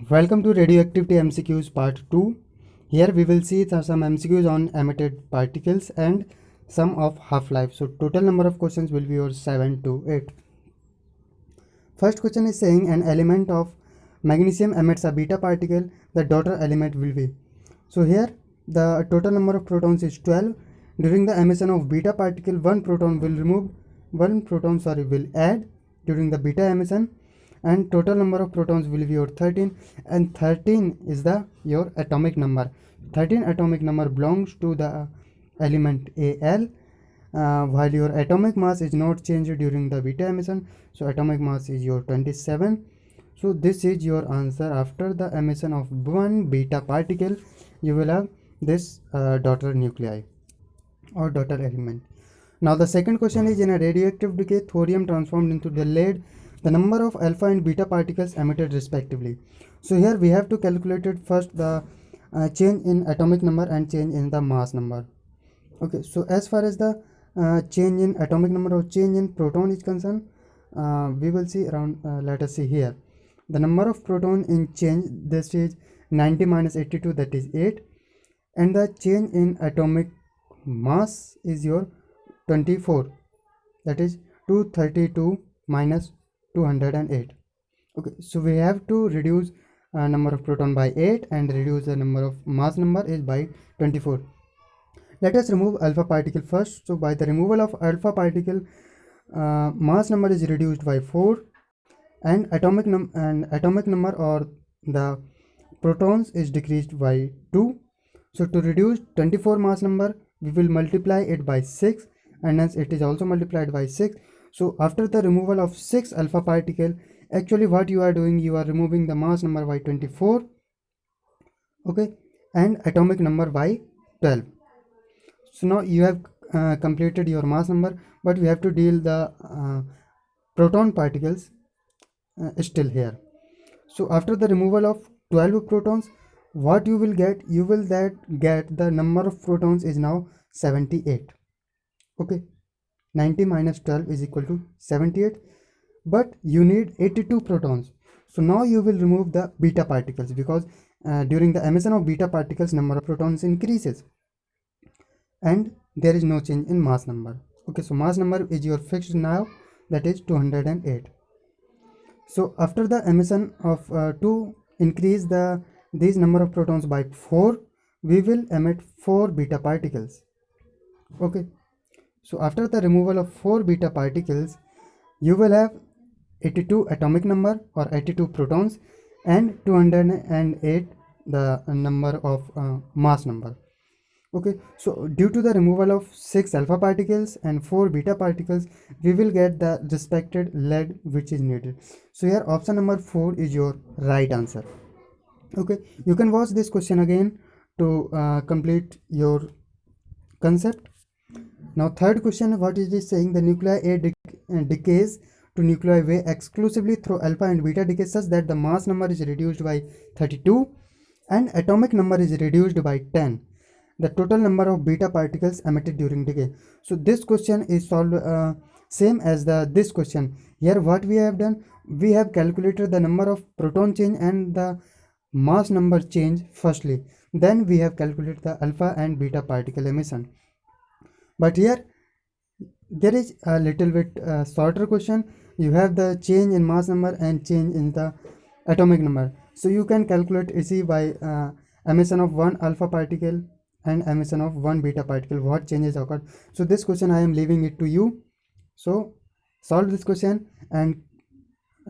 Welcome to Radioactivity MCQs Part 2. Here we will see some MCQs on emitted particles and sum of half-life. So total number of questions will be your 7 to 8. First question is saying an element of magnesium emits a beta particle, the daughter element will be. So here the total number of protons is 12. During the emission of beta particle, one proton will add during the beta emission, and total number of protons will be your 13, and 13 is your atomic number. 13 atomic number belongs to the element Al, while your atomic mass is not changed during the beta emission, so atomic mass is your 27. So this is your answer. After the emission of one beta particle, you will have this daughter nuclei or daughter element. Now the second question is, in a radioactive decay, thorium transformed into the lead, the number of alpha and beta particles emitted respectively. So here we have to calculate it first, the change in atomic number and change in the mass number. Okay, so as far as the change in atomic number or change in proton is concerned, we will see around, let us see here, the number of proton in change, this is 90 minus 82, that is 8, and the change in atomic mass is your 24, that is 232 minus 208. Okay, so we have to reduce number of proton by 8 and reduce the number of mass number is by 24. Let us remove alpha particle first. So by the removal of alpha particle, mass number is reduced by 4, and atomic number or the protons is decreased by 2. So to reduce 24 mass number, we will multiply it by 6, and hence it is also multiplied by 6. So after the removal of 6 alpha particle, actually what you are doing, you are removing the mass number by 24, okay, and atomic number by 12. So now you have completed your mass number, but we have to deal the proton particles still here. So after the removal of 12 protons, what you will get, get the number of protons is now 78. Okay, 90 minus 12 is equal to 78, but you need 82 protons. So now you will remove the beta particles, because during the emission of beta particles, number of protons increases and there is no change in mass number. Okay, so mass number is your fixed now, that is 208. So after the emission of to increase these number of protons by 4, we will emit 4 beta particles. Okay, so after the removal of 4 beta particles, you will have 82 atomic number or 82 protons and 208 the number of mass number. Okay, so due to the removal of 6 alpha particles and 4 beta particles, we will get the respected lead which is needed. So here option number 4 is your right answer. Okay, you can watch this question again to complete your concept. Now third question, what is this saying? The nuclei A decays to nuclei way exclusively through alpha and beta decay such that the mass number is reduced by 32 and atomic number is reduced by 10. The total number of beta particles emitted during decay. So this question is solved same as this question. Here what we have done, we have calculated the number of proton change and the mass number change firstly, then we have calculated the alpha and beta particle emission. But here there is a little bit shorter question. You have the change in mass number and change in the atomic number, so you can calculate easy by emission of one alpha particle and emission of one beta particle, what changes occurred. So this question I am leaving it to you. So solve this question and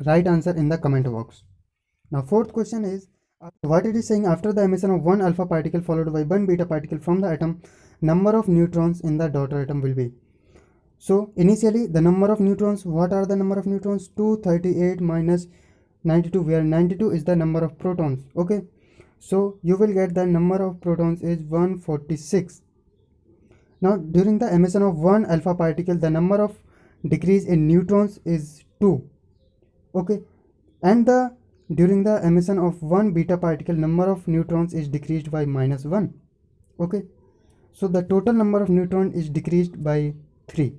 write answer in the comment box. Now fourth question is, what it is saying, after the emission of one alpha particle followed by one beta particle from the atom, number of neutrons in the daughter atom will be. So initially the number of neutrons, what are the number of neutrons? 238 minus 92, where 92 is the number of protons. Okay, so you will get the number of protons is 146. Now during the emission of one alpha particle, the number of decrease in neutrons is 2. Okay, and during the emission of one beta particle, number of neutrons is decreased by -1. Okay, so the total number of neutron is decreased by 3.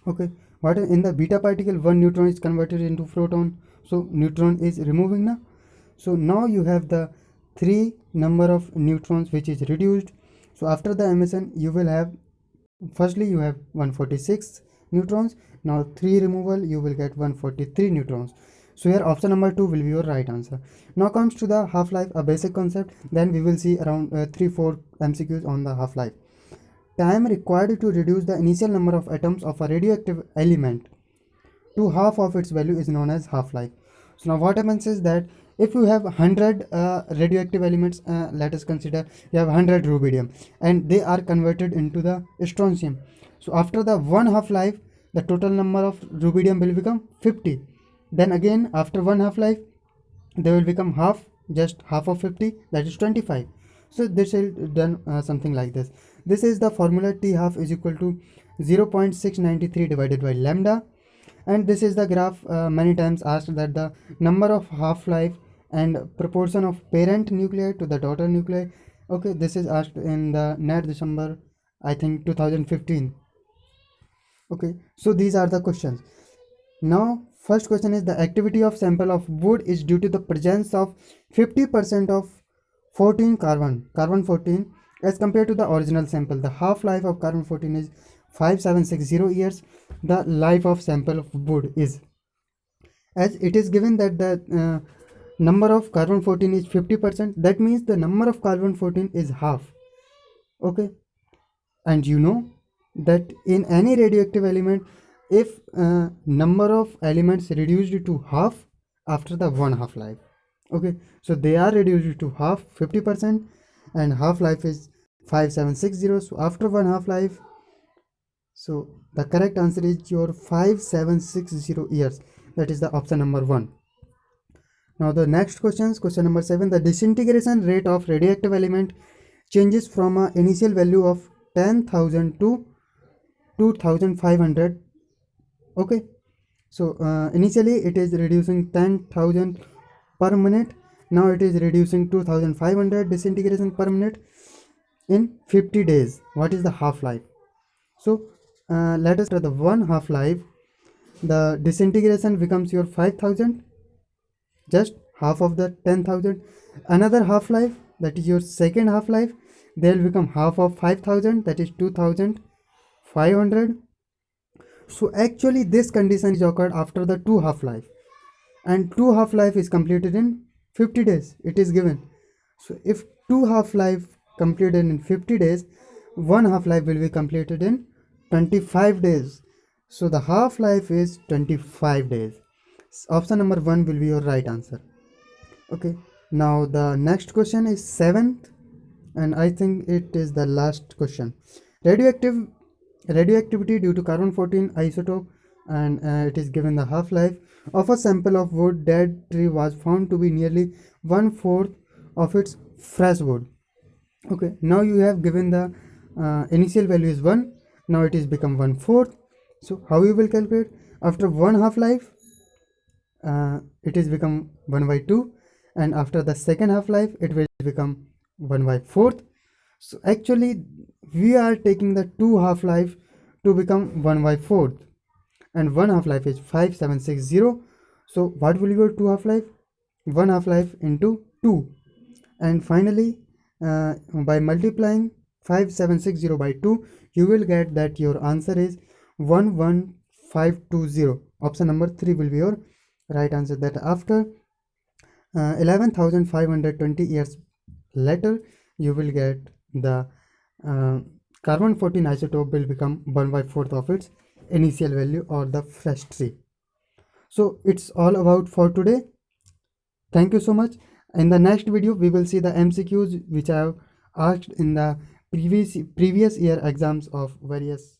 Okay, what in the beta particle, one neutron is converted into proton, so neutron is removing now. So now you have the 3 number of neutrons which is reduced. So after the emission you will have, firstly you have 146 neutrons, now 3 removal you will get 143 neutrons. So here option number 2 will be your right answer. Now comes to the half-life, a basic concept. Then we will see around 3-4 MCQs on the half-life. Time required to reduce the initial number of atoms of a radioactive element to half of its value is known as half-life. So now what happens is that if you have 100 radioactive elements, let us consider you have 100 rubidium and they are converted into the strontium. So after the one half-life, the total number of rubidium will become 50. Then again after one half-life, they will become half, just half of 50, that is 25. So this is done something like this. This is the formula. T half is equal to 0.693 divided by lambda. And this is the graph many times asked, that the number of half-life and proportion of parent nuclei to the daughter nuclei. Okay, this is asked in the NET December, I think 2015. Okay, so these are the questions. Now first question is, the activity of sample of wood is due to the presence of 50% of 14 carbon 14 as compared to the original sample. The half-life of carbon 14 is 5760 years. The life of sample of wood is, as it is given that the number of carbon 14 is 50%, that means the number of carbon 14 is half. Okay, and you know that in any radioactive element, if number of elements reduced to half after the one half life. Okay, so they are reduced to half, 50%, and half life is 5760. So after one half life, so the correct answer is your 5760 years. That is the option number 1. Now the next question number 7. The disintegration rate of radioactive element changes from an initial value of 10,000 to 2,500. Okay, so initially it is reducing 10,000 per minute. Now it is reducing 2,500 disintegration per minute in 50 days. What is the half-life? So let us try the one half-life. The disintegration becomes your 5,000, just half of the 10,000. Another half-life, that is your second half-life, they will become half of 5,000, that is 2,500. So actually this condition is occurred after the two half-life, and two half-life is completed in 50 days. It is given. So if two half-life completed in 50 days, one half-life will be completed in 25 days. So the half-life is 25 days. Option number 1 will be your right answer. Okay, now the next question is 7th, and I think it is the last question. Radioactivity due to carbon 14 isotope, and it is given the half-life of a sample of wood dead tree was found to be nearly 1/4 of its fresh wood. Okay, now you have given the initial value is 1, now it is become 1/4. So how you will calculate? After one half-life, it is become 1/2, and after the second half-life it will become 1/4. So actually we are taking the two half-life to become 1/4, and one half-life is 5760. So what will be your two half-life? One half-life into 2, and finally by multiplying 5760 by 2, you will get that your answer is 11520. Option number 3 will be your right answer. That after 11,520 years later, you will get the carbon 14 isotope will become 1/4 of its initial value, or the fresh tree. So it's all about for today. Thank you so much. In the next video we will see the MCQs which I have asked in the previous year exams of various